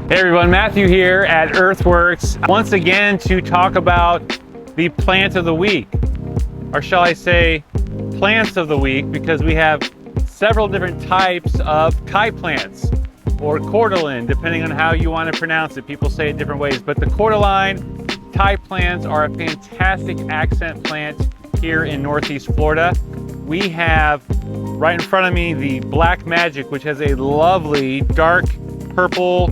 Hey everyone, Matthew here at Earthworks, once again to talk about the plant of the week, or shall I say plants of the week, because we have several different types of Thai plants, or cordyline, depending on how you want to pronounce it. People say it different ways, but the cordyline Thai plants are a fantastic accent plant here in Northeast Florida. We have right in front of me the black magic, which has a lovely dark purple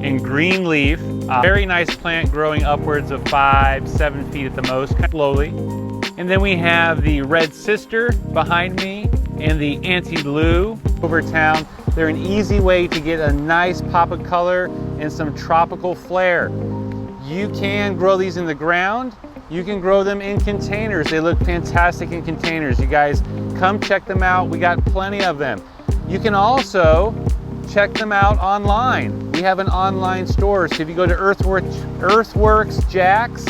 and green leaf. Very nice plant, growing upwards of 5-7 feet at the most, kind of slowly. And then we have the red sister behind me and the Auntie Overtown. They're an easy way to get a nice pop of color and some tropical flair. You can grow these in the ground. You can grow them in containers. They look fantastic in containers. You guys come check them out. We got plenty of them. You can also check them out online. We have an online store. So if you go to Earthworks Jax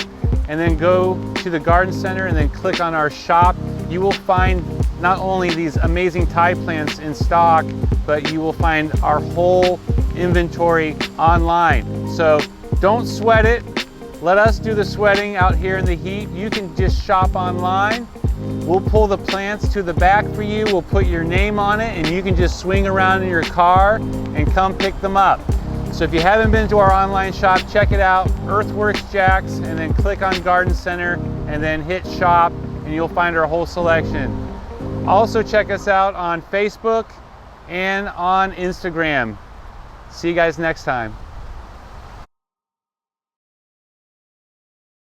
and then go to the garden center and then click on our shop, you will find not only these amazing Thai plants in stock, but you will find our whole inventory online. So don't sweat it. Let us do the sweating out here in the heat. You can just shop online. We'll pull the plants to the back for you. We'll put your name on it and you can just swing around in your car and come pick them up. So if you haven't been to our online shop, check it out, Earthworks Jax, and then click on Garden Center and then hit shop and you'll find our whole selection. Also check us out on Facebook and on Instagram. See you guys next time.